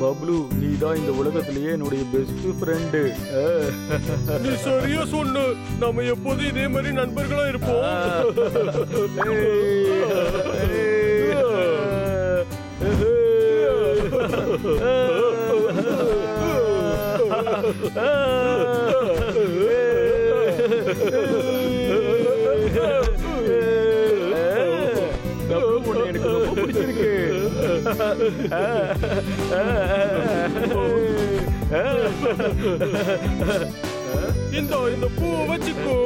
பப்ளு, நீதான் இந்த உலகத்திலேயே என்னுடைய பெஸ்ட் ஃப்ரெண்டு. நீ சரியா சொன்ன. நம்ம எப்போதும் இதே மாதிரி நண்பர்களா இருப்போம். எனக்கு ரொம்ப பிடிச்சிருக்கு. இந்த பூவை வச்சுக்கோ.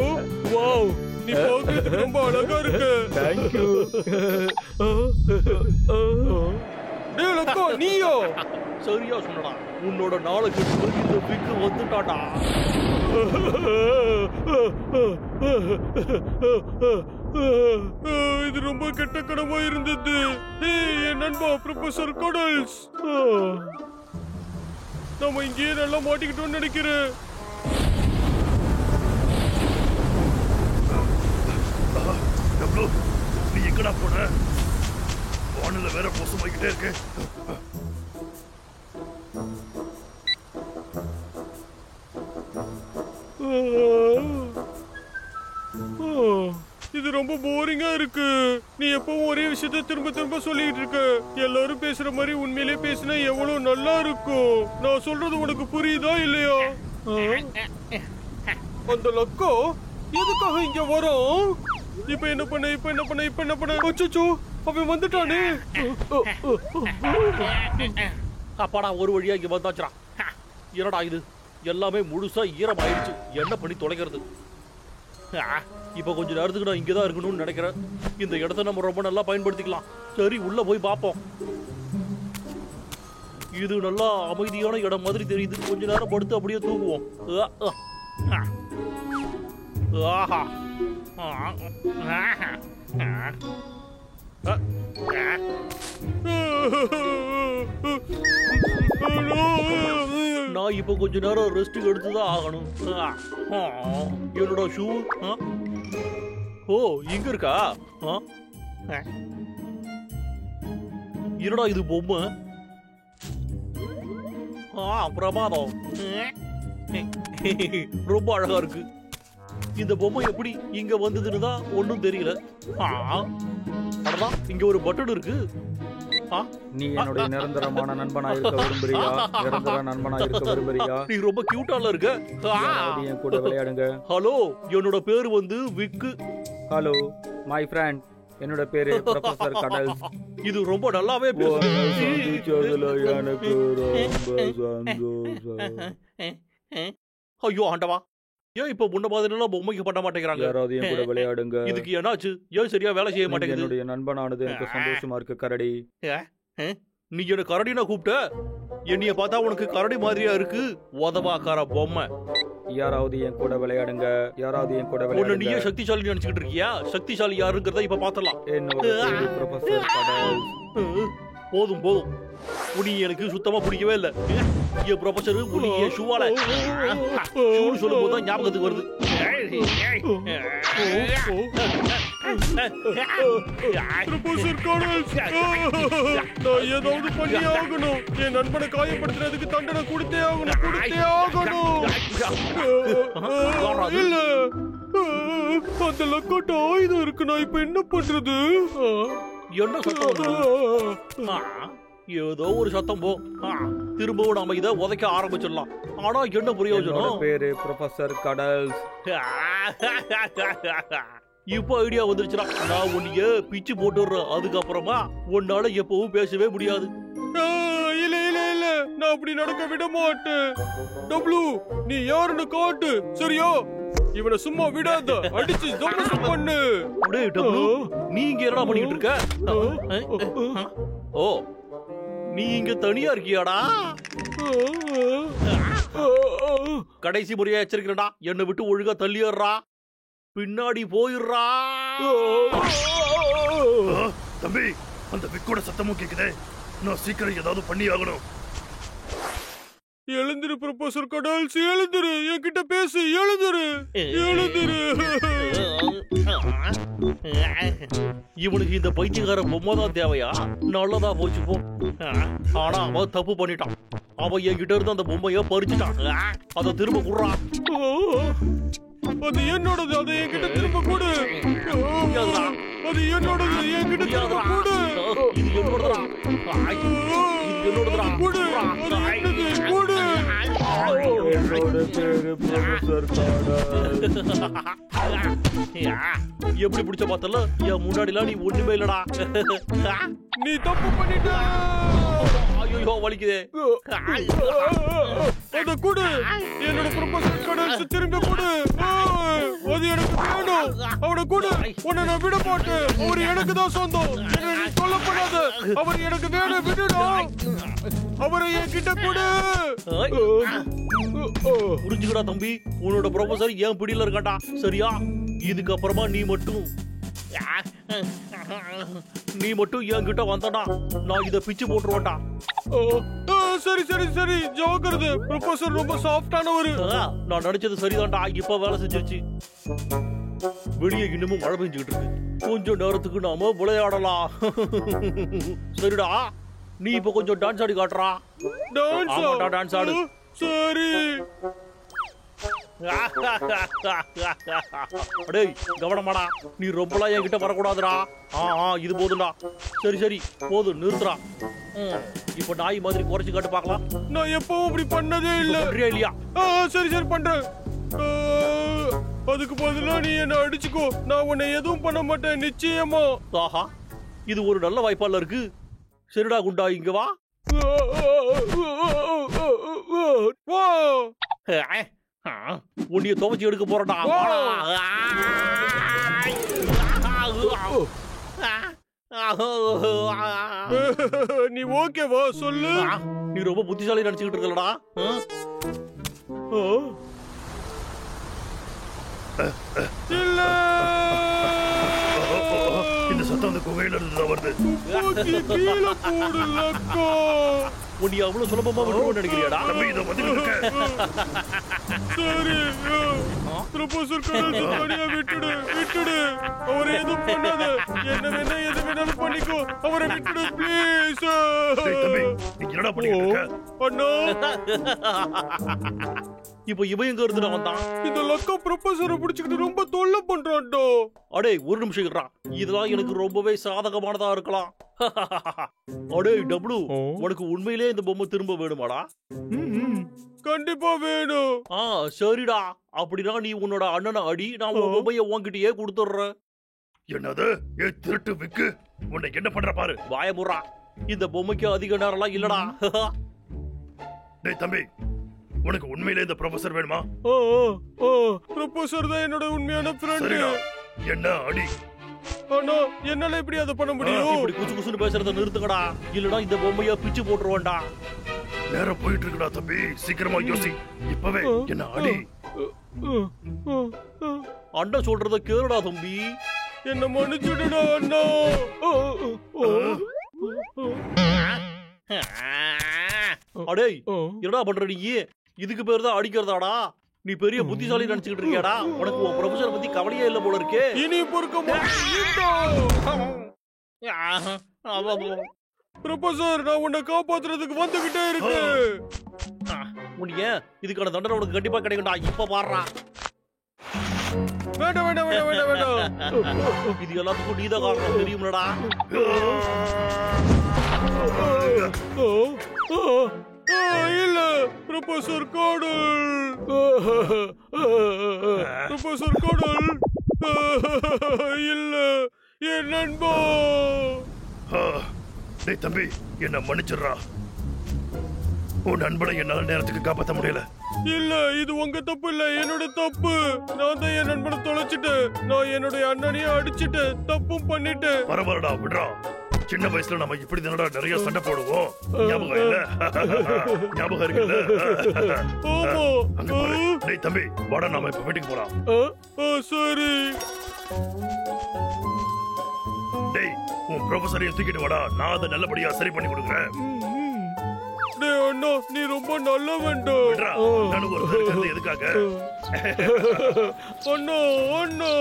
வாவ், நீ பார்க்கிறதுக்கு ரொம்ப அழகா இருக்கு. தேங்க்யூ. டேய் லக்கோ, நீயோ? சரியா சொன்னடா. உன்னோட நாளைக்கு இந்த பிக்கு வந்துட்டாடா. இது ரொம்ப கெட்ட கனவா இருந்தது. என் நண்பா ப்ரொஃபசர் கடல்ஸ், நம்ம இங்கேயே நல்லா மாட்டிக்கிட்டோம்னு நினைக்கிறேன். நீ எங்கடா போன? வானில வேற மோசமாகிட்டே இருக்கு. இது ரொம்ப போரிங்கா இருக்கு. நீ எப்பவும் ஒரே விஷயத்த திரும்ப திரும்ப சொல்லிட்டு இருக்க. எல்லாரும் பேசுற மாதிரி உண்மையிலே பேசினா எவ்வளவு நல்லா இருக்கும். நான் சொல்றது உனக்கு புரியுதா இல்லையா? அந்த லக்கோ எதுக்காக இங்க வரோம்? இப்ப என்ன பண்ண? அச்சச்சோ, அவன் வந்துட்டானே. அப்பாடா, ஒரு வழியா இங்க வந்தாச்சுடா. என்னடா இது, எல்லாமே முழுசா ஈரமாயிடுச்சு. என்ன பண்ணி தொலைக்கிறது? இப்ப கொஞ்ச நேரத்துக்கு நான் இங்கதான் இருக்கணும்னு நினைக்கிறேன். இந்த இடத்த நம்ம ரொம்ப நல்லா பயன்படுத்திக்கலாம். சரி, உள்ள போய் பார்ப்போம். இது நல்லா அமைதியான இடம் மாதிரி தெரியுது. கொஞ்ச நேரம் படுத்து அப்படியே தூங்குவோம். நான் இப்ப கொஞ்ச நேரம் ரெஸ்ட் எடுத்துதான் ஆகணும். என்னோட ஷூ ஓ இங்க இருக்கா? என்னடா இது பொம்மை? பிரமாதம், ரொம்ப அழகா இருக்கு. இந்த பொம்மை எப்படி இங்க வந்ததுன்னு தான் ஒன்னும் தெரியல. இங்க ஒரு பட்டன் இருக்கு. நீ என்னுடைய நிரந்தரமான நண்பனா இருக்க விரும்புறியா? நிரந்தர நண்பனா இருக்க விரும்புறியா? நீ ரொம்ப கியூட்டால இருக்க. என் கூட விளையாடுங்க. ஹலோ, என்னோட பேரு வந்து விக்கு. ஹலோ மை ஃப்ரெண்ட், என்னோட பேரு ப்ரொஃபசர் கடல்ஸ். இது ரொம்ப நல்லாவே சந்திச்சதுல எனக்கு ரொம்ப சந்தோஷம். ஐயோ ஆண்டவா, ஏன் இப்ப முன்ன மாதிரி பொம்மைக்கு பண்ண மாட்டேங்கிறாங்க? யாராவது என் கூட விளையாடுங்க. இதுக்கு என்னாச்சு? ஏன் சரியா வேலை செய்ய மாட்டேங்குது? என்னுடைய நண்பனானது எனக்கு சந்தோஷமா இருக்கு கரடி. நீ என்ன கரடினா கூப்பிட்ட? என்னைய பார்த்தா உனக்கு கரடி மாதிரியா இருக்கு, உதவாக்கார பொம்மை. யாராவது என் கூட விளையாடுங்க. யாராவது என் கூட விளையாடுங்க. நீயே சக்திசாலி நினைச்சுக்கிட்டு இருக்கியா? சக்திசாலி யாருங்கிறத இப்ப பாத்தலாம். என்னோட பேரு ப்ரொஃபசர் கடல்ஸ். போதும் போதும், உனி எனக்கு சுத்தமா பிடிக்கவே இல்ல. என் ப்ரொஃபசர் உனிய ஷூவால ஷூன்னு சொல்லும் போது தான் ஞாபகத்துக்கு வருது. ப்ரொஃபசர் கடல்ஸ், நான் ஏதாவது பண்ணி ஆகணும். என் நண்பனை காயப்படுத்துறதுக்கு தண்டனை கொடுத்தே ஆகணும். இல்ல, அந்த லக்கோட்ட ஆயுதம் இருக்கு. நான் இப்ப என்ன பண்றது? என்ன சத்தம்? ஏதோ ஒரு சத்தம் போ. திரும்பவும் நாம இதை உதைக்க ஆரம்பிச்சிடலாம். ஆனா என்ன பிரயோஜனம்? பேரு ப்ரொஃபசர் கடல்ஸ். இப்ப ஐடியா வந்துருச்சுடா. நான் உன்னைய பிச்சு போட்டுறேன். அதுக்கப்புறமா உன்னால எப்பவும் பேசவே முடியாது. இல்ல இல்ல இல்ல, நான் அப்படி நடக்க விட மாட்டேன். டப்ளு, நீ யாருன்னு காட்டு, சரியா? இவனை சும்மா விடாத, அடிச்சு தம்சம் பண்ணு. டேய் டப்ளு, நீ இங்க என்னடா பண்ணிட்டு இருக்க? ஓ, நீ இங்க தனியா இருக்கியாடா? கடைசி முறையா எச்சரிக்கிறடா, என்னை விட்டு ஒழுங்கா தள்ளிடுறா, பின்னாடி போயிடுறா. தம்பி, அந்த விக்கோட சத்தமும் கேக்குதே. நான் சீக்கிரம் ஏதாவது பண்ணி ஆகணும். எழுந்துரு ப்ரொஃபசர் கடல்ஸ், எழுந்துரு. என்கிட்ட பேசு, எழுந்துரு. இவனுக்கு இந்த பைத்தியக்கார பொம்மை தான் தேவையா? நல்லதா போச்சு போ. ஆனா அவன் தப்பு பண்ணிட்டான். அவன் என்கிட்ட இருந்து அந்த பொம்மைய பறிச்சுட்டான். அதை திரும்ப குடுறான். அது என்னோடது, அதை என்கிட்ட திரும்ப கொடு. அது என்னோடது, என்கிட்ட திரும்ப கொடு. இது என்னோடதுடா. இது என்னோடதுடா. கொடு, அது என்னது, கொடு. என்னோட பேரு ப்ரொஃபசர் எப்படி பிடிச்ச பார்த்தல? என் முன்னாடிலாம் நீ ஒண்ணுமே இல்லடா. நீ தப்பு பண்ணிட்ட. ஐயோ வலிக்குதே. அத கொடு, என்னோட ப்ரொஃபசர் கடல்ஸ் திரும்ப கொடு. அது எனக்கு வேணும். அவனை கொடு, உன்னை நான் விட மாட்டேன். அவர் எனக்கு தான் சொந்தம். என்ன நீ சொல்லப்படாத. அவர் எனக்கு வேணும், விடுடா. அவரை என்கிட்ட கொடு. புரிஞ்சுக்கடா தம்பி, உன்னோட ப்ரொஃபசர் ஏன் பிடியில இருக்காண்டா. சரியா? இதுக்கு அப்புறமா நீ மட்டும் என்கிட்ட வந்தடா, நான் இத பிச்சு போட்டுருவேன்டா. சரி சரி சரி, ஜோக்கருது. ப்ரொஃபசர் ரொம்ப சாஃப்டானவர். நான் நடிச்சது சரிதான்டா. இப்ப வேலை செஞ்சிருச்சு. வெளியே இன்னமும் மழை பெஞ்சுக்கிட்டு இருக்கு. கொஞ்சம் நேரத்துக்கு நாம விளையாடலாம். சரிடா, நீ இப்ப கொஞ்சம் டான்ஸ் ஆடி காட்டுறா. டான்ஸ் ஆடு. சரி. அடேய் கவனமாடா, நீ ரொம்பலாம் என்கிட்ட வரக்கூடாதுடா. இது போதும்டா. சரி சரி போதும், நிறுத்துறா. இப்ப நாய் மாதிரி குறைச்சு காட்டு பார்க்கலாம். நான் எப்பவும் அப்படி பண்ணதே இல்ல. பண்றியா இல்லையா? சரி சரி பண்றேன். அதுக்கு பதிலா நீ என்ன அடிச்சுக்கோ, நான் உன்னை எதுவும் பண்ண மாட்டேன் நிச்சயமா. ஆஹா, இது ஒரு நல்ல வாய்ப்பால இருக்கு. சரிடா குண்டா, இங்க வா. உன்னைய துவச்சி எடுக்க போறடா. நீ ஓகேவா சொல்லு. நீ ரொம்ப புத்திசாலி நினைச்சுக்கிட்டு இருக்கலடா. இல்ல, இந்த சத்தம் அந்த குகையில இருந்து வருது. உன்னை அவ்வளவு சுலபமா விட்டுருவோம் நினைக்கிறியாடா? சரி, ப்ரொஃபசர் கடல்ஸ் தனியா விட்டுடு, விட்டுடு. அவரை எதுவும் பண்ணாத. என்ன வேணா எது வேணாலும் பண்ணிக்கோ. அவரை விட்டுடு ப்ளீஸ். என்னடா பண்ணிட்டு இருக்க? அண்ணா, இப்போ இவன் எங்க இருந்து வந்தான்? இந்த லக்கா ப்ரொஃபசரை பிடிச்சிக்கிட்டு ரொம்ப தொல்லை பண்றான்டோ. அடே ஒரு நிமிஷம் இருடா, இதெல்லாம் எனக்கு ரொம்பவே சாதகமானதா இருக்கலாம். அடே டபுளு, உனக்கு உண்மையிலே இந்த பொம்மை திரும்ப வேணுமாடா? கண்டிப்பா வேணும். சரிடா, அப்படின்னா நீ உன்னோட அண்ணனை அடி, நான் உன் பொம்மையை உன்கிட்டயே கொடுத்துடுறேன். என்னது? திருட்டு விக்கு, உன்னை என்ன பண்ற பாரு. வாயமுறா, இந்த பொம்மைக்கு அதிக நேரம்லாம் இல்லடா. டேய் தம்பி, உனக்கு உண்மையிலே இந்த ப்ரொஃபசர் வேணுமா? ப்ரொஃபசர் தான் என்னோட உண்மையான ஃப்ரெண்ட். என்ன அடி. அண்ணா, என்னால எப்படி அதை பண்ண முடியும்? இப்படி குசு குசுன்னு பேசுறத நிறுத்துக்கடா, இல்லனா இந்த பொம்மைய பிச்சு போட்டுருவேன்டா. நேரம் போயிட்டு இருக்குடா தம்பி, சீக்கிரமா யோசி. இப்பவே என்ன அடி. அண்ணா சொல்றத கேளுடா தம்பி. என்ன மன்னிச்சுடுடா அண்ணா. அடேய் என்னடா பண்ற நீ? இதுக்கு பேர் தான் அடிக்கிறதாடா? நீ பெரிய புத்திசாலி நினைச்சுக்கிட்டு இருக்கியாடா? உனக்கு உன் ப்ரொஃபசரை பத்தி கவலையே இல்ல போல இருக்கே. இனி பொறுக்க ப்ரொஃபசர், நான் உன்னை காப்பாத்துறதுக்கு வந்துகிட்டே இருக்கு. உன்னைய இதுக்கான தண்டனை உனக்கு கண்டிப்பா கிடைக்கும்டா. இப்ப பாடுறா. வேண்டாம் வேண்டாம் வேண்டாம் வேண்டாம் வேண்டாம். இது எல்லாத்துக்கும் நீதான் காரணம், தெரியும்லடா. இல்ல ப்ரொஃபசர் கடல், ப்ரொஃபசர் கடல் இல்ல, என் நண்பா. டேய் தம்பி, என்ன மன்னிச்சிடுறா. உன் நண்பனை என்னால நேரத்துக்கு காப்பாற்ற முடியல. இல்ல, இது உங்க தப்பு இல்ல, என்னோட தப்பு. நான் தான் என் நண்பனை தொலைச்சிட்டேன். நான் என்னுடைய அண்ணனையும் அடிச்சுட்டேன், தப்பும் பண்ணிட்டேன். பரவாயில்லடா, விடுறா. சின்ன வயசுல நம்ம இப்படி தானடா நிறைய சண்டை போடுவோம். ஞாபகம் இல்ல? ஞாபகம் இருக்குல்ல? டேய் தம்பி, வாடா, நாம இப்ப வீட்டுக்கு போலாம். சரி. டேய், உன் ப்ரொஃபசரையும் தூக்கிட்டு வாடா, நான் அதை நல்லபடியா சரி பண்ணி கொடுக்குறேன். டேய் அண்ணா, நீ ரொம்ப நல்லவன்டா. நானும் ஒரு இருக்கிறது எதுக்காக? அண்ணா அண்ணா.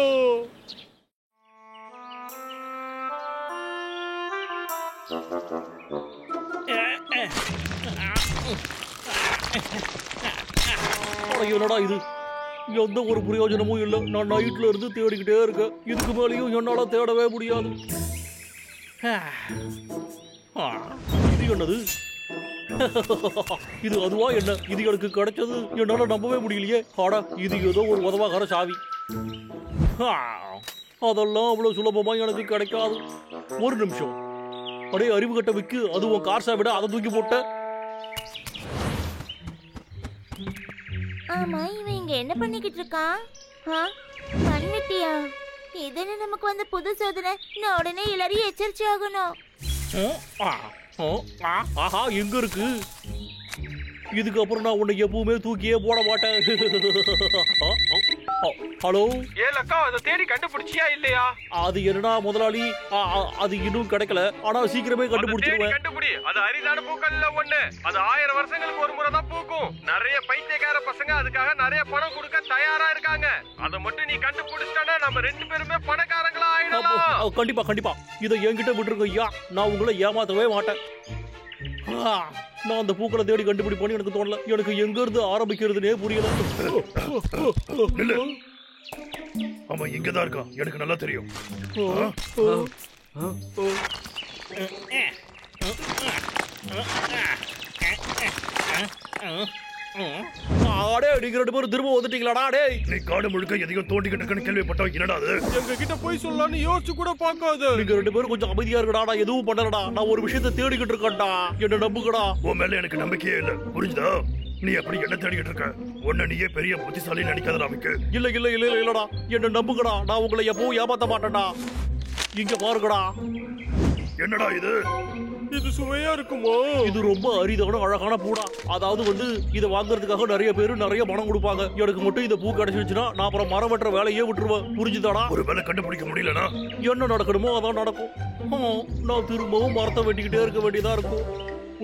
என்னடா இது? எந்த ஒரு பிரயோஜனமும் இல்லை. நான் நைட்ல இருந்து தேடிக்கிட்டே இருக்கேன். இதுக்கு மேலேயும் என்னால தேடவே முடியாது. இது என்னது? இது அதுவா என்ன? இது எனக்கு கிடைச்சது என்னால நம்பவே முடியலையே. ஆடா, இது ஏதோ ஒரு உதவாகார சாவி. அதெல்லாம் அவ்வளவு சுலபமா எனக்கு கிடைக்காது. ஒரு நிமிஷம். அடே அறிவு கட்ட விக்கு, அதுவும் கார் சாவிட அதை தூக்கி போட்ட. ஆமா, இவன் இங்க என்ன பண்ணிக்கிட்டு இருக்கான்? பண்ணிட்டியா? இதுன்னு நமக்கு வந்த புது சோதனை. நான் உடனே எல்லாரையும் எச்சரிச்சு ஆகணும். ஆஹா, எங்க இருக்கு? இதுக்கப்புறம் நான் உன்னை எப்பவுமே தூக்கியே போட மாட்டேன். ஹலோ, ஏலக்கா, அதை தேடி கண்டுபிடிச்சியா இல்லையா? அது என்னடா முதலாளி, அது இன்னும் கிடைக்கல. ஆனா சீக்கிரமே கண்டுபிடிச்சிருவேன். கண்டுபிடி. அது அரிதான பூக்கள்ல ஒண்ணு. அது 1000 வருஷங்களுக்கு ஒரு முறை தான் பூக்கும். நிறைய பைத்தியக்கார பசங்க அதுக்காக நிறைய பணம் கொடுக்க தயாரா இருக்காங்க. அதை மட்டும் நீ கண்டுபிடிச்சிட்டா நம்ம 2 பேருமே பணக்காரங்களா ஆயிடலாம். கண்டிப்பா கண்டிப்பா. இதை என்கிட்ட விட்டுருங்க ஐயா. நான் உங்களை ஏமாத்தவே மாட்டேன். நான் அந்த பூக்களை தேடி கண்டுபிடிப்பேன்னு எனக்கு தோணல. எனக்கு எங்க இருந்து ஆரம்பிக்கிறதுனே புரியல. அவன் இங்கதான் இருக்கான், எனக்கு நல்லா தெரியும். அடே, நீங்க 2 பேரும் திரும்ப வந்துட்டீங்களாடா? டே, நீ காடு முழுக்க எதையும் தோண்டிக்கிட்டு இருக்கன்னு கேள்விப்பட்டோம். என்னடா அது? எங்க கிட்ட போய் சொல்லலாம்னு யோசிச்சு கூட பார்க்காத. நீங்க 2 பேரும் கொஞ்சம் அமைதியா இருக்கடா. நான் எதுவும் பண்ணலடா. நான் ஒரு விஷயத்தை தேடிக்கிட்டு இருக்கேன்டா. என்ன நம்புங்கடா. உன் மேல எனக்கு நம்பிக்கையே இல்ல, புரிஞ்சுதா? நீ அப்படி என்ன தேடிக்கிட்டு இருக்க? உன்னை நீயே பெரிய புத்திசாலி நினைக்காத நமக்கு. இல்ல இல்ல இல்ல இல்லடா, என்ன நம்புங்கடா. நான் உங்களை எப்பவும் ஏமாத்த மாட்டேன்டா. இங்க பாருங்கடா. என்னடா இது? இது சுவையா இருக்குமோ? இது ரொம்ப அரிதான அழகான பூடா. அதாவது இதை வாங்குறதுக்காக நிறைய பேரு நிறைய பணம் கொடுப்பாங்க. எனக்கு மட்டும் இந்த பூ கிடைச்சிருச்சுன்னா நான் அப்புறம் மரம் வெட்டுற வேலையே விட்டுருவேன். புரிஞ்சுதாடா? ஒரு வேலை கண்டுபிடிக்க முடியலனா என்ன நடக்கணுமோ அதான் நடக்கும். நான் திரும்பவும் மரத்தை வெட்டிக்கிட்டே இருக்க வேண்டியதா இருக்கும்.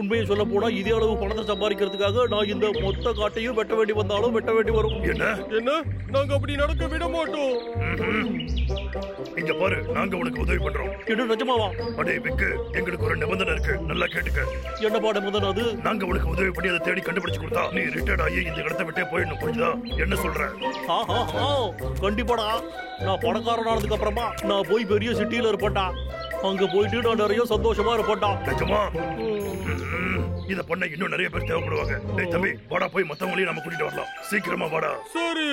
உண்மையை சொல்ல போனா இதே அளவு பணத்தை சம்பாதிக்கிறதுக்காக நான் இந்த மொத்த காட்டையும் வெட்ட வேண்டி வந்தாலும் வெட்ட வேண்டி வரும். என்ன? நாங்க அப்படி நடக்க விட மாட்டோம். இங்க பாரு, நாங்க உனக்கு உதவி பண்றோம். என்ன நிஜமாவா? அடே விக்கு, எங்களுக்கு ஒரு நிபந்தனை இருக்கு, நல்லா கேட்டுக்க. என்னப்பா நிபந்தனை அது? நாங்க உனக்கு உதவி பண்ணி அதை தேடி கண்டுபிடிச்சு கொடுத்தா நீ ரிட்டையர்ட் ஆகி இந்த இடத்தை விட்டே போயிடணும், புரிஞ்சுதா? என்ன சொல்ற? கண்டிப்பாடா. நான் பணக்காரனானதுக்கு அப்புறமா நான் போய் பெரிய சிட்டியில இருப்பேன்டா. அங்க போயிட்டு நான் நிறைய சந்தோஷமா இருப்பேன்டா. நிஜமா? இத பண்ண இன்னும் நிறைய பேர் தேவைப்படுவாங்க. டேய் தம்பி, வாடா, போய் மத்தவங்களையும் நம்ம கூட்டிட்டு வரலாம். சீக்கிரமா வாடா. சரி.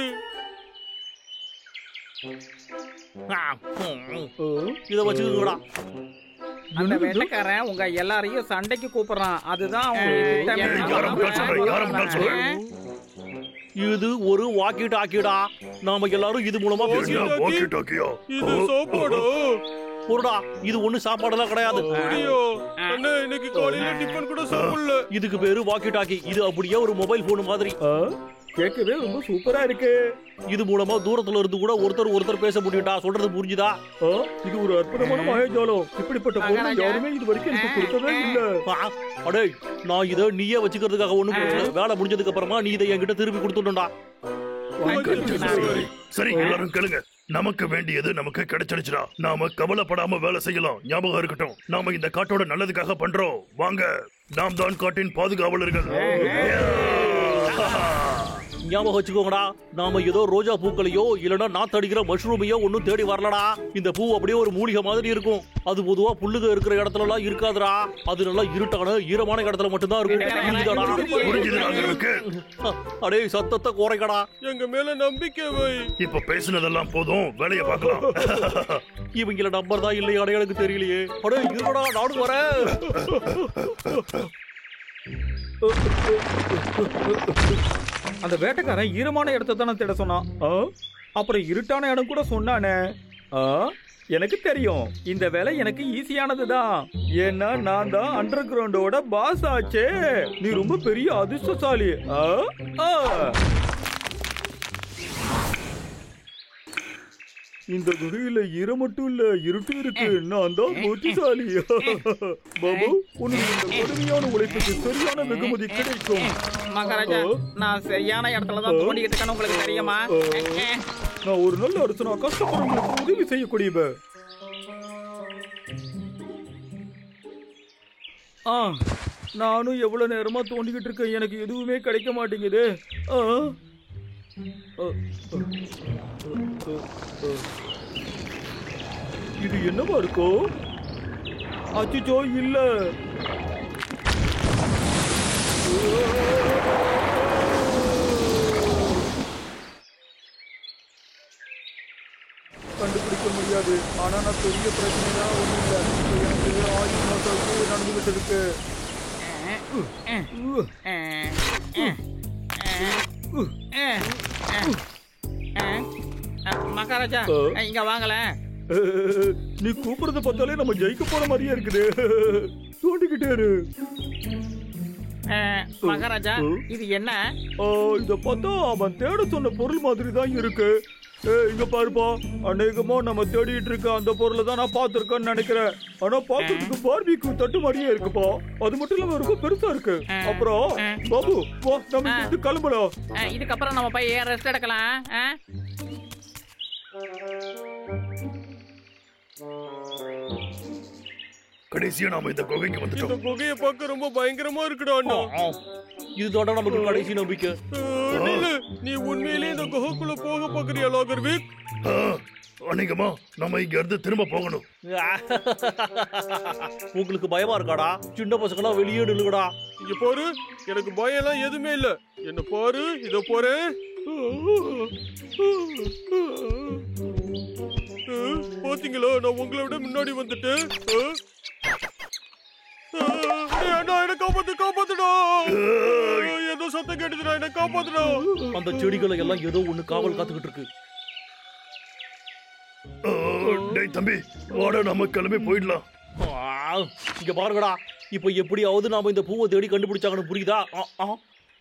இத வச்சுக்கோங்கடா. அந்த வேட்டைக்காரன் உங்க எல்லாரையும் சண்டைக்கு கூப்பிடுறான். அதுதான் இது ஒரு வாக்கி டாக்கிடா. நாம எல்லாரும் இது மூலமா பேசிக்கலாம். இது சாப்பாடு. பொருடா, இது ஒண்ணு சாப்பாடெல்லாம் கிடையாது. இன்னைக்கு காலையில டிபன் கூட சாப்பிடல. இதுக்கு பேரு வாக்கி டாக்கி. இது அப்படியே ஒரு மொபைல் போன் மாதிரி. கேட்கவே ரொம்ப சூப்பரா இருக்கு. இது மூலமா தூரத்துல இருந்து கூட ஒருத்தர் பேச முடியும்டா. சொல்றது புரிஞ்சுதா? இது ஒரு அற்புதமான மாயாஜாலம். இப்படிப்பட்ட பொருள் யாருமே இது வரைக்கும் எனக்கு கொடுத்ததே இல்ல. அடே, நான் இதை நீயே வச்சுக்கிறதுக்காக ஒண்ணும் பிரச்சனை. வேலை முடிஞ்சதுக்கு அப்புறமா நீ இதை என்கிட்ட திருப்பி கொடுத்துடா. சரி, எல்லாரும் கேளுங்க. நமக்கு வேண்டியது நமக்கு கிடைச்சிடுச்சுடா. நாம கவலைப்படாம வேலை செய்யலாம். ஞாபகம் இருக்கட்டும், நாம இந்த காட்டோட நல்லதுக்காக பண்றோம். வாங்க, நாம் தான் காட்டின் பாதுகாவலர்கள். ஞாபகம் வச்சுக்கோங்கடா. நாம ஏதோ ரோஜா பூக்களையோ இல்லனா நாத்தடிக்கிற மஷ்ரூமையோ ஒன்னும் தேடி வரலடா. இந்த பூ அப்படியே ஒரு மூலிகை மாதிரி இருக்கும். அது பொதுவா புல்லுக இருக்கிற இடத்துல எல்லாம் இருக்காதுடா. அது நல்லா இருட்டான ஈரமான இடத்துல மட்டும்தான் இருக்கும். அடே, சத்தத்தை குறைக்கடா. எங்க மேல நம்பிக்கை வை. இப்ப பேசுனதெல்லாம் போதும், வேலையை பார்க்கலாம். இவங்கள நம்பர் தான் இல்லையா எனக்கு தெரியலையே. அடே இருடா, நானும் வரேன். அந்த வேட்டைக்காரன் ஈரமான இடத்தை தானே தேட சொன்னான். அப்புறம் இருட்டான இடம் கூட சொன்னானே. எனக்கு தெரியும், இந்த வேலை எனக்கு ஈஸியானதுதான். ஏன்னா நான் தான் அண்டர் கிரவுண்டோட பாஸ் ஆச்சே. நீ ரொம்ப பெரிய அதிர்ஷ்டசாலி. இந்த குகையில ஈரம் மட்டும் இல்ல, இருட்டு இருக்கு. நான் தான் புத்திசாலி. பாபு, உனக்கு இந்த கடுமையான உழைப்புக்கு சரியான வெகுமதி கிடைக்கும். மகாராஜா, நான் சரியான இடத்துல தான் தோண்டிக்கிட்டு இருக்கேன்னு உங்களுக்கு தெரியுமா? நான் ஒரு நல்ல அரசனா கஷ்டப்படுறவங்களுக்கு உதவி செய்யக்கூடியவ. நானும் எவ்வளவு நேரமா தோண்டிக்கிட்டு இருக்கேன், எனக்கு எதுவுமே கிடைக்க மாட்டேங்குது. இது என்னவா இருக்கும்? அச்சோ, இல்ல. கண்டுபிடிக்க முடியாது. ஆனா நான் பெரிய பிரச்சனையா ஒண்ணும் இல்லை. எனக்கு 1000 மாசத்துக்கு நடந்துகிட்டு இருக்கு. மகாராஜா இங்க வாங்கல. நீ கூப்பிடுறத பார்த்தாலே நம்ம ஜெயிக்க போற மாதிரியே இருக்குது. தோண்டிக்கிட்டே இரு. மகாராஜா இது என்ன? இத பார்த்தா அவன் தேட சொன்ன பொருள் மாதிரி தான் இருக்கு. இங்க பாருப்பா, அநேகமா நம்ம தேடிட்டு இருக்க அந்த பொருளை தான் நான் பார்த்திருக்கேன்னு நினைக்கிறேன். ஆனா பாக்கிறதுக்கு பார்பிக்யூ தட்டு மாதிரியே இருக்குப்பா. அது மட்டும் இல்லாம ரொம்ப பெருசா இருக்கு. அப்புறம் பாபு வா, நம்ம இங்க கிளம்பலாம். இதுக்கப்புறம் நம்ம போய் ரெஸ்ட் எடுக்கலாம். கடைசியா நாம இந்த குகைக்கு வந்துட்டோம். இந்த குகையை பார்க்க ரொம்ப பயங்கரமா இருக்குடா அண்ணா. இதுதோட நமக்கு கடைசி நம்பிக்கை. நீ உண்மையிலேயே இந்த குகைக்குள்ள போக பாக்குறியா லாகர்விக்? அநேகமா நம்ம இங்க இருந்து திரும்ப போகணும். உங்களுக்கு பயமா இருக்காடா? சின்ன பசங்களாம் வெளியே நில்லுங்கடா. இங்க பாரு, எனக்கு பயம் எல்லாம் எதுவுமே இல்ல. என்ன பாரு, இதோ போறேன். பாத்தீங்களா, நான் உங்களை விட முன்னாடி வந்துட்டேன். என்ன காப்பாத்துடா. ஏதோ சத்தம் கேட்டுதுடா, என்ன காப்பாத்துடா. அந்த செடிகளை எல்லாம் ஏதோ ஒண்ணு காவல் காத்துக்கிட்டு இருக்கு. டேய் தம்பி, வாடா நம்ம கிளம்பி போயிடலாம். இங்க பாருங்கடா, இப்ப எப்படியாவது நாம இந்த பூவை தேடி கண்டுபிடிச்சாங்கன்னு புரியுதா?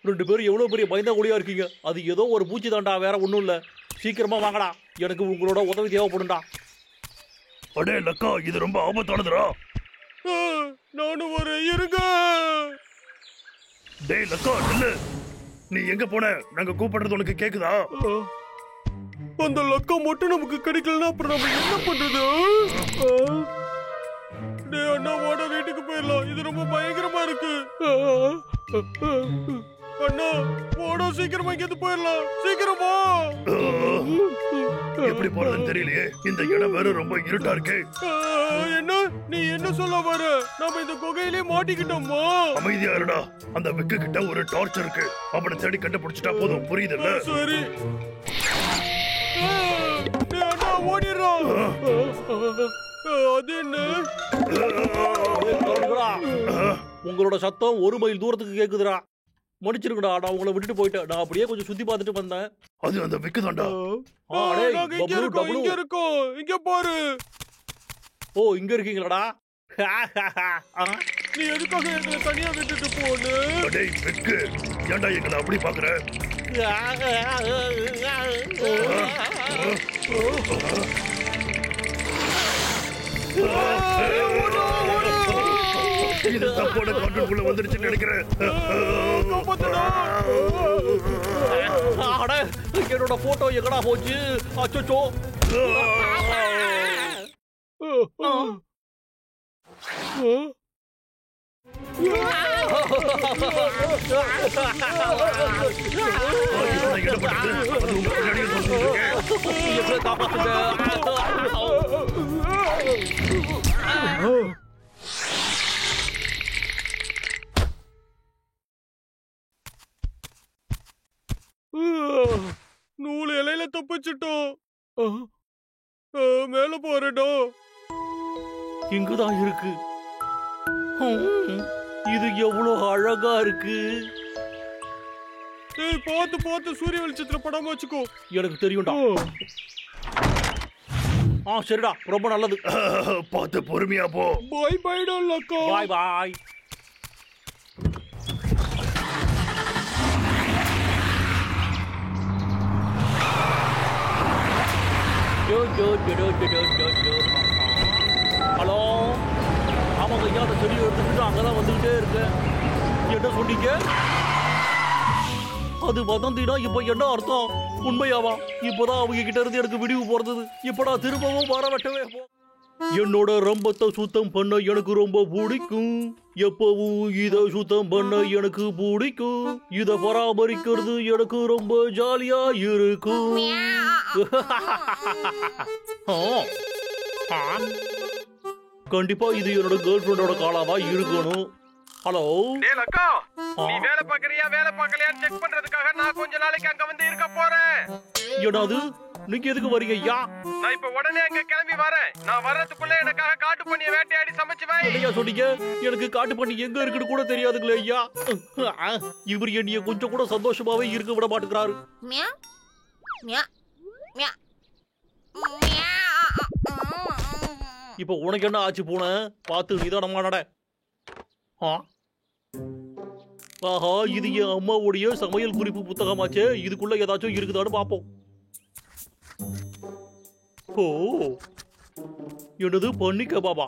2 பேரும் எவ்வளவு பெரிய பயந்தா ஒளியா இருக்கீங்க. அது ஏதோ ஒரு பூச்சி தாண்டா, வேற ஒண்ணும் இல்ல. சீக்கிரமா வாங்கடா, எனக்கு உங்களோட உதவி தேவைப்படும்டா. அடே லக்கா, இது ரொம்ப ஆபத்தானதுடா. நானும் ஒரு இருங்க. டேய் லக்கா, நில்லு. நீ எங்க போன? நாங்க கூப்பிடுறது உனக்கு கேக்குதா? அந்த லக்கா மட்டும் நமக்கு கிடைக்கலன்னா அப்புறம் நம்ம என்ன பண்றது? டேய் அண்ணா, வாட வீட்டுக்கு போயிடலாம். இது ரொம்ப பயங்கரமா இருக்கு. அண்ணா வாடா, சீக்கிரமா இங்க போயிடலாம். சீக்கிரமா. எப்படி போறதுன்னு தெரியலையே. இந்த இடம் வேற ரொம்ப இருட்டா இருக்கு. என்ன நீ என்ன சொல்ல வர? நாம இந்த குகையிலே மாட்டிக்கிட்டோமா? அமைதியா இருடா. அந்த விக்கு கிட்ட ஒரு டார்ச் இருக்கு. அவனை தேடி கண்டுபிடிச்சிட்டா போதும். புரியுதுல்ல? சரி. அண்ணா ஓடிடுறோம். அது என்ன? உங்களோட சத்தம் 1 மைல் தூரத்துக்கு கேக்குதுடா. மன்னிச்சிருக்கடா, நான் உங்களை விட்டுட்டு போயிட்டேன். நான் அப்படியே கொஞ்சம் சுத்தி பார்த்துட்டு வந்தேன். அது அந்த விக்கு தான்டா. இங்க இருக்கோம். இங்க பாரு. ஓ, இங்க இருக்கீங்களாடா? நீ எதுக்காக எங்களை தனியா விட்டுட்டு போன? டேய் விக்கு, ஏன்டா எங்களை அப்படி பாக்குற? இது தப்போட கண்ட்ரோல்குள்ள வந்துருச்சுன்னு நினைக்கிறேன். என்னோட போட்டோ எங்கடா போச்சு? அச்சோ. நூல் இலையில தப்பிச்சிட்டோம். மேல போறடா. இங்குதான் இருக்கு. இது எவ்வளவு அழகா இருக்கு. பார்த்து சூரிய வெளிச்சத்துல படாம வச்சுக்கோ. எனக்கு தெரியும்டா. சரிடா, ரொம்ப நல்லது. பார்த்து பொறுமையா போ. பாய் பாய்டா லக்கா. பாய் பாய். ஹலோ, ஆமாங்க ஐயா, அந்த செடியை எடுத்துக்கிட்டு அங்கதான் வந்துகிட்டே இருக்கேன். என்ன சொன்னீங்க? அது வதந்தினா இப்ப என்ன அர்த்தம்? உண்மையாவா? இப்பதான் அவங்க கிட்ட இருந்து எனக்கு விடிவு போறது. இப்ப நான் திரும்பவும் வர வெட்டவே என்னோட ரம்பத்தை சுத்தம் பண்ண எனக்கு ரொம்ப பிடிக்கும். எப்பவும் இத சுத்தம் பண்ண எனக்கு பிடிக்கும். இத பராமரிக்கிறது எனக்கு ரொம்ப ஜாலியா இருக்கும். கண்டிப்பா இது என்னோட கேர்ள் ஃபிரெண்டோட காலாவா இருக்கணும். ஹலோ டேய் லக்கா, நீ வேலை பார்க்கறியா வேலை பார்க்கலையான்னு செக் பண்றதுக்காக நான் கொஞ்ச நாளைக்கு அங்க வந்து இருக்க போறேன். என்னது நீங்க எதுக்கு வரீங்க ஐயா? நான் இப்ப உடனே அங்க கிளம்பி வரேன். நான் வர்றதுக்குள்ள எனக்காக காட்டு பண்ணிய வேட்டையாடி சமைச்சு வை. ஐயா சொன்னீங்க எனக்கு காட்டு பண்ணி எங்க இருக்குன்னு கூட தெரியாதுங்களே ஐயா. இவர் என்னைய கொஞ்சம் கூட சந்தோஷமாவே இருக்க விட மாட்டேங்கிறாரு. மியா மியா மியா மியா. இப்ப உனக்கு என்ன ஆச்சு பூனை? பார்த்து நிதானமா நட. ஆஹா, இது என் அம்மாவுடைய சமையல் குறிப்பு புத்தகமாச்சே. இதுக்குள்ள ஏதாச்சும் இருக்குதான்னு பாப்போம். ஓ, என்னது பண்ணி கபாபா?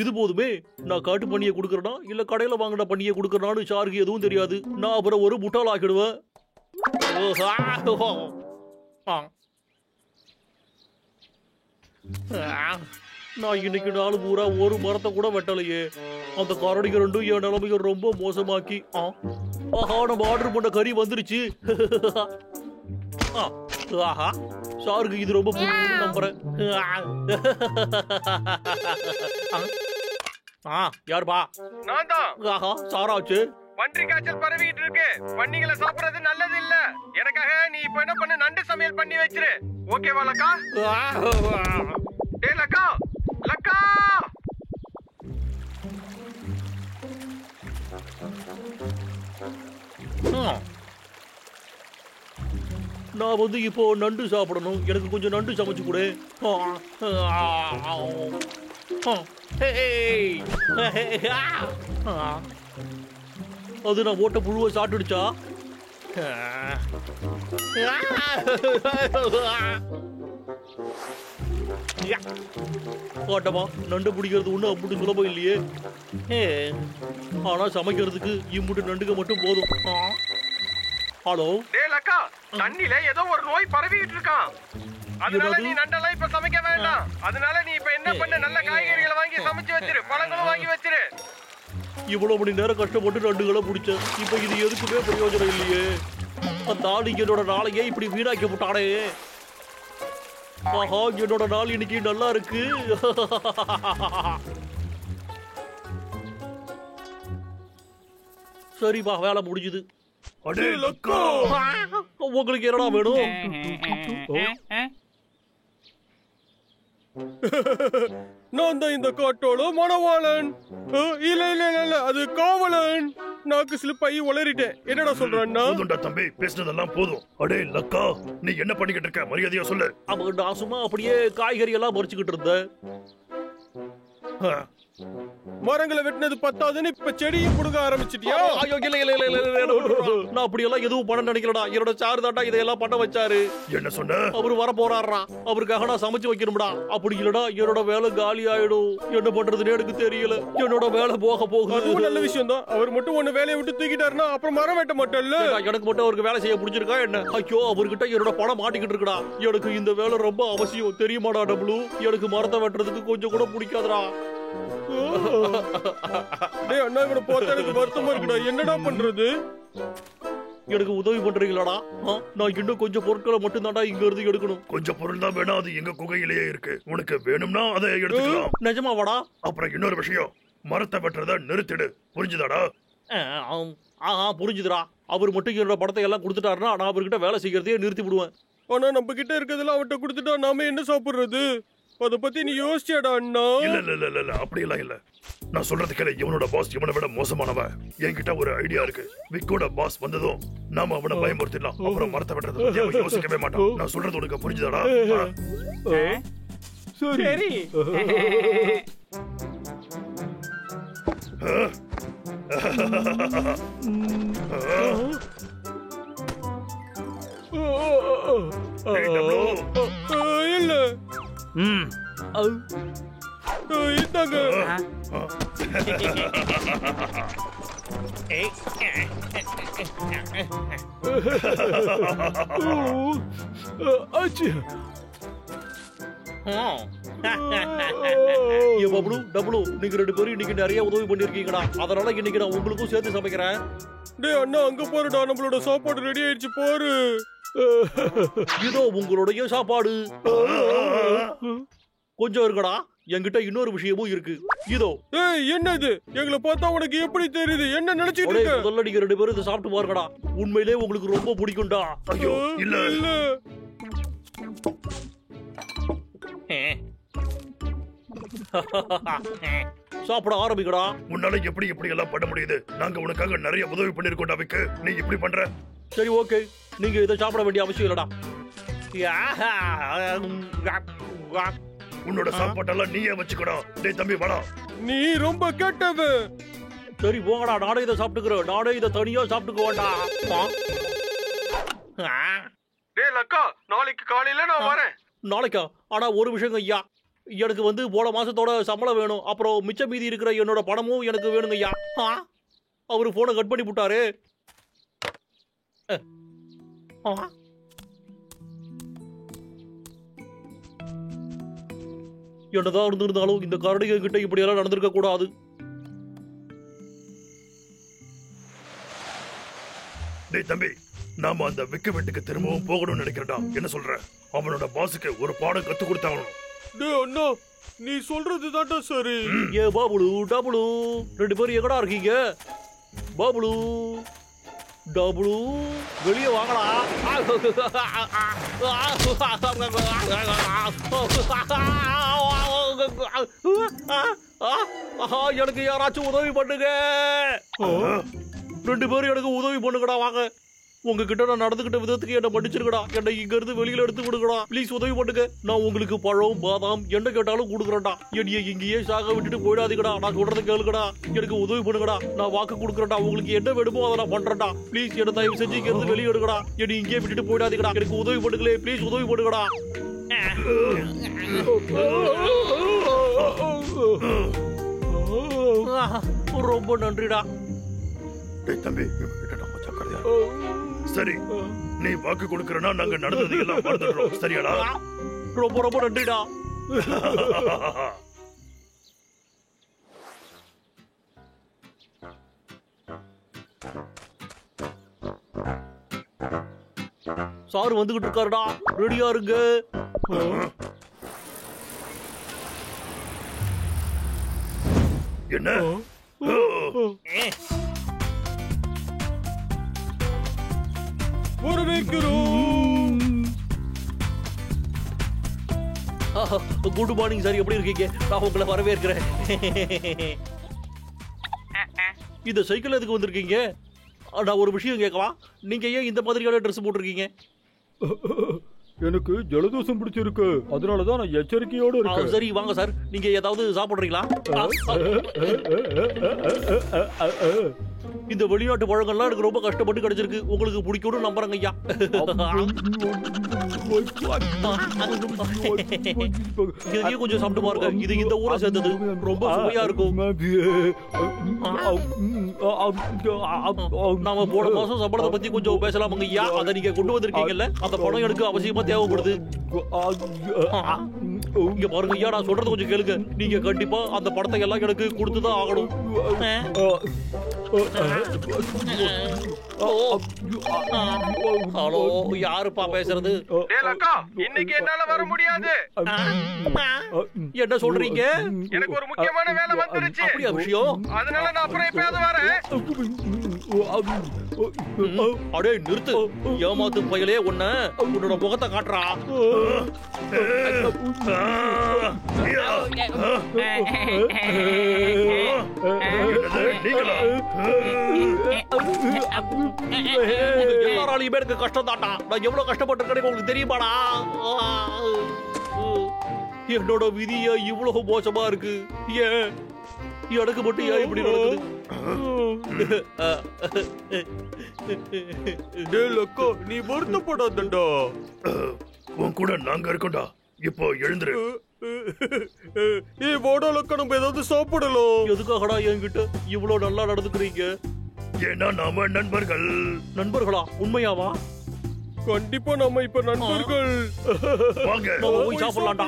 இது போதுமே. நான் காட்டு பண்ணியை கொடுக்கறனா இல்ல கடையில வாங்கின பண்ணியை கொடுக்கறனான்னு ஷாருக்கு எதுவும் தெரியாது. நான் அப்புறம் ஒரு முட்டாள் ஆக்கிடுவேன். நான் இன்னைக்கு நாலு பூரா ஒரு மரத்தை கூட வெட்டலையே. அந்த கரடிங்க ரெண்டும் என் நிலைமையை ரொம்ப மோசமாக்கி. ஆஹா, நம்ம ஆர்டர் பண்ண கறி வந்துருச்சு. ஆஹா, ஷாருக்கு இது ரொம்ப பிடிக்கும் நம்புறேன். யாருப்பா? நான் தான். ஆஹா, சாராச்சு. பன்றி காய்ச்சல் பரவிட்டு இருக்கு. பன்னிகளை சாப்பிடுறது நல்லது இல்ல. எனக்காக நீ இப்ப என்ன பண்ணு, நண்டு சமையல் பண்ணி வச்சிரு. ஓகேவா லக்கா? டேய் லக்கா, லக்கா. நான் வந்து இப்போ நண்டு சாப்பிடணும். எனக்கு கொஞ்சம் நண்டு சமைச்சு கொடு. அது நான் ஓட்ட புழுவை சாப்பிட்டுடுச்சா? ஓட்டமா நண்டு பிடிக்கிறது ஒண்ணு அப்படி சுலபம் இல்லையே. ஆனா சமைக்கிறதுக்கு இம்முட்டு நண்டுக மட்டும் போதும். ஹலோ டேய் லக்கா, தண்ணில ஏதோ ஒரு நோய் பரவிட்டு இருக்கான். அதனால நீ நண்டெல்லாம் இப்ப சமைக்க வேண்டாம். அதனால நீ இப்ப என்ன பண்ண, நல்ல காய்கறிகளை வாங்கி சமைச்சு வச்சிரு, பழங்களும் வாங்கி வச்சிரு. இவ்வளவு மணி நேரம் கஷ்டப்பட்டு நண்டுகளை பிடிச்சேன். இப்ப இது எதுக்குமே பிரயோஜனம் இல்லையே. அந்த ஆள் என்னோட நாளையே இப்படி வீணாக்கி விட்டானே. ஆஹா, என்னோட நாள் இன்னைக்கு நல்லா இருக்கு. சரிப்பா, வேலை முடிஞ்சுது. அடே லக்கா, உங்களுக்கு என்னடா வேணும்? நான் தான் இந்த காட்டோட மணவாளன். இல்ல இல்ல இல்ல, அது காவலன். நாக்கு ஸ்லிப் ஆகி உளறிட்டேன். என்னடா சொல்றான்னா? போதும்டா தம்பி, பேசுனதெல்லாம் போதும். அடே லக்கா, நீ என்ன பண்ணிக்கிட்டு இருக்க? மரியாதையா சொல்லு. அவங்க நான் சும்மா அப்படியே காய்கறி எல்லாம் பறிச்சுக்கிட்டு இருந்தேன். மரங்களை வெட்டினது பத்தாதுன்னு இப்ப செடியை புடுங்க ஆரம்பிச்சிட்டியா? ஐயோ, இல்ல இல்ல இல்ல இல்ல, நான் அப்படி எல்லாம் எதுவும் பண்ண நினைக்கிறடா. என்னோட சாரு தாண்டா இதையெல்லாம் பண்ண வச்சாரு. என்ன சொன்ன? அவரு வர போறாரா. அவருக்காக நான் சமைச்சு வைக்கணும்டா. அப்படி இல்லடா என்னோட வேலை காலி ஆயிடும். என்ன பண்றதுன்னு எனக்கு தெரியல. என்னோட வேலை போக போகுது. அதுவும் நல்ல விஷயம் தான். அவர் மட்டும் ஒண்ணு வேலையை விட்டு தூக்கிட்டாருன்னா அப்புறம் மரம் வெட்ட மாட்டேன்ல. எனக்கு மட்டும் அவருக்கு வேலை செய்ய பிடிச்சிருக்கா என்ன? ஐயோ, அவர்கிட்ட என்னோட பணம் மாட்டிக்கிட்டு இருக்குடா. எனக்கு இந்த வேலை ரொம்ப அவசியம் தெரியுமாடா டபுளு. எனக்கு மரத்தை வெட்டுறதுக்கு கொஞ்சம் கூட பிடிக்காதடா. டேய் அண்ணா, இவனை பார்த்தா எனக்கு வருத்தமா இருக்குடா. என்னடா பண்றது? எனக்கு உதவி பண்றீங்களாடா? நான் இன்னும் கொஞ்சம் பொருட்களை மட்டும் தாண்டா இங்க இருந்து எடுக்கணும். கொஞ்சம் பொருள் தான் வேணும். அது எங்க குகையிலேயே இருக்கு. உனக்கு வேணும்னா அதை எடுத்துக்கலாம். நிஜமாவாடா? அப்புறம் இன்னொரு விஷயம், மரத்தை வெட்டுறத நிறுத்திடு. புரிஞ்சுதாடா? புரிஞ்சுதுடா. அவர் மட்டும் என்னோட படத்தை எல்லாம் கொடுத்துட்டாருன்னா நான் அவர்கிட்ட வேலை செய்யறதையே நிறுத்தி விடுவேன். ஆனா நம்ம கிட்ட இருக்கிறதெல்லாம் அவர்கிட்ட கொடுத்துட்டா நாம என்ன சாப்பிடுறது? அத பத்தி நீ யோசிச்சடா அண்ணா? இல்ல இல்ல இல்ல இல்ல, அப்படி எல்லாம் இல்ல. நான் சொல்றது கேளு. இவனோட பாஸ் இவனை விட மோசமானவன். என்கிட்ட ஒரு ஐடியா இருக்கு. விக்கோட பாஸ் வந்ததும் நாம அவனை பயமுறுத்திடலாம். அப்புறம் மரத்தை வெட்டுறது பத்தி அவன் யோசிக்கவே மாட்டான். நான் சொல்றது உனக்கு புரிஞ்சுதாடா? சரி. இல்ல இந்தாங்க. ஏ பப்ளு டபுளு நீங்க 2 பேரும் இன்னைக்கு நிறைய உதவி பண்ணிருக்கீங்கடா. அதனால இன்னைக்கு நான் உங்களுக்கும் சேர்த்து சமைக்கிறேன். டேய் அண்ணா அங்க பாருடா, நம்மளோட சாப்பாடு ரெடி ஆயிடுச்சு பாரு. இதோ உங்களுடைய சாப்பாடு. கொஞ்சம் இருக்கடா, என்கிட்ட இன்னொரு விஷயமும் இருக்கு. இதோ. ஏய் என்னது? எங்களை பார்த்தா உனக்கு எப்படி தெரியுது? என்ன நினைச்சிட்டு இருக்க? முதல்ல நீங்க 2 பேரும் இதை சாப்பிட்டு பாருங்கடா. உண்மையிலே உங்களுக்கு ரொம்ப பிடிக்கும்டா. ஐயோ இல்ல இல்ல சாப்பிட ஆரம்பிக்கடா. உன்னால எப்படி இப்படி எல்லாம் பண்ண முடியுது? நாங்க உனக்காக நிறைய உதவி பண்ணிருக்கோம்டா விக்கு. நீ இப்படி பண்ற? சரி ஓகே, நீங்க இதை சாப்பிட வேண்டிய அவசியம் இல்லடா. உன்னோட சாப்பாட்டெல்லாம் நீயே வச்சுக்கடா. டேய் தம்பி வாடா. நீ ரொம்ப கெட்டவன். சரி போங்கடா, நானே இதை சாப்பிட்டுக்கிறேன். நானே இதை தனியா சாப்பிட்டுக்க வேண்டாம். டேய் லக்கா, நாளைக்கு காலையில நான் வரேன். நாளைக்கா? ஆனா ஒரு விஷயம் ஐயா, எனக்கு வந்து போன மாசத்தோட சம்பளம் வேணும். அப்புறம் மிச்ச மீதி இருக்கிற என்னோட பணமும் எனக்கு வேணுங்க ஐயா. அவரு போனை கட் பண்ணி விட்டாரு. என்னதான் இருந்திருந்தாலும் இந்த கரடிக கிட்ட இப்படி எல்லாம் நடந்திருக்க கூடாது. டேய் தம்பி, நாம அந்த விக்கு வீட்டுக்கு திரும்பவும் போகணும்னு நினைக்கிறடா. என்ன சொல்ற? அவனோட பாஸுக்கு ஒரு பாடம் கத்து கொடுத்தாகணும். டேய் அண்ணா, நீ சொல்றது தான்டா சரி. ஏ பாபுலு டபுளு 2 பேரும் எங்கடா இருக்கீங்க? பாபுலு டபுளு வெளியே வாங்கடா. எனக்கு யாராச்சும் உதவி பண்ணுங்க. 2 பேரும் எனக்கு உதவி பண்ணுங்கடா. வாங்க, உங்ககிட்ட நான் நடந்துகிட்ட விதத்துக்கு என்ன மன்னிச்சிருக்கடா. என்னை இங்க இருந்து வெளியில எடுத்து விடுங்கடா. ப்ளீஸ் உதவி பண்ணுங்க. நான் உங்களுக்கு பழம் பாதாம் என்ன கேட்டாலும் கொடுக்குறேன்டா. என்னைய இங்கேயே சாக விட்டுட்டு போயிடாதீங்கடா. நான் சொல்றதை கேளுங்கடா. எனக்கு உதவி பண்ணுங்கடா. நான் வாக்கு கொடுக்குறேன்டா. உங்களுக்கு என்ன வேணுமோ அதை நான் பண்றேன்டா. ப்ளீஸ் என்ன தயவு செஞ்சு இங்க இருந்து வெளியே எடுங்கடா. என்னை இங்கேயே விட்டுட்டு போயிடாதீங்கடா. எனக்கு உதவி பண்ணுங்களே, ப்ளீஸ் உதவி பண்ணுங்கடா. ரொம்ப நன்றிடா. டேய் தம்பி, சரி நீ வாக்கு கொடுக்கறனா நாங்க நடந்தது எல்லாம் மறந்துடுறோம். சரியாடா? ரொம்ப ரொம்ப நன்றிடா. சார் வந்துகிட்டு இருக்காருடா. ரெடியா இருங்க. என்ன? குட் மார்னிங் சார், எப்படி இருக்கீங்க? நான் உங்களை வரவேற்கிறேன். இந்த சைக்கிள் எதுக்கு வந்திருக்கீங்க? நான் ஒரு விஷயம் கேட்கவா? நீங்க ஏன் இந்த மாதிரியான ட்ரெஸ் போட்டிருக்கீங்க? எனக்கு ஜலதோஷம் பிடிச்சிருக்கு, அதனாலதான் நான் எச்சரிக்கையோடு இருக்கேன். சரி வாங்க சார், நீங்க ஏதாவது சாப்பிடுறீங்களா? இந்த வெளிநாட்டு பழங்கள்லாம் எனக்கு ரொம்ப கஷ்டப்பட்டு கிடைச்சிருக்கு. உங்களுக்கு பிடிக்கும்னு நம்புறேங்க ஐயா. இதையும் கொஞ்சம் சாப்பிட்டு பாருங்க. இது இந்த ஊரை சேர்ந்தது, ரொம்ப சுவையா இருக்கும். நாம போன மாசம் சம்பளத்தை பத்தி கொஞ்சம் பேசலாமுங்க ஐயா. அதை நீங்க கொண்டு வந்திருக்கீங்கல்ல, அந்த பணம் எனக்கு அவசியமா தேவைப்படுது. இங்க பாருங்க ஐயா, நான் சொல்றது கொஞ்சம் கேளுங்க. நீங்க கண்டிப்பா அந்த பணத்தை எல்லாம் எனக்கு கொடுத்துதான் ஆகணும். ஹலோ, யாருப்பா பேசுறது? இன்னைக்கு என்னால வர முடியாது. என்ன சொல்றீங்க? எனக்கு ஒரு முக்கியமான வேலை வந்துருச்சு. அப்படியா விஷயம்? அதனால நான் அப்புறம் எப்பயாவது வரேன். அடே நிறுத்து, ஏமாத்து பயலே. உன்னோட முகத்தை காட்டுறா. எல்லாராலையுமே எனக்கு கஷ்டம் தாட்டா. நான் எவ்வளவு கஷ்டப்பட்டிருக்கேன்னு உங்களுக்கு தெரியுமாடா? என்னோட விதிய இவ்வளவு மோசமா இருக்கு. ஏன் எனக்கு மட்டும் ஏன் இப்படி நடக்குது? நீ வருத்தப்படாதடா. உன் கூட நாங்க இருக்கோம்டா. இப்போ எழுந்துரு. லக்கா, நம்ம ஏதாவது சாப்பிடலாம். எதுக்காகடா என்கிட்ட இவ்வளவு நல்லா நடந்துக்கிறீங்க? ஏன்னா நாம நண்பர்கள். நண்பர்களா? உண்மையாவா? கண்டிப்பா நம்ம இப்ப நண்பர்கள். வாங்க போய் சாப்பிடலாம்டா.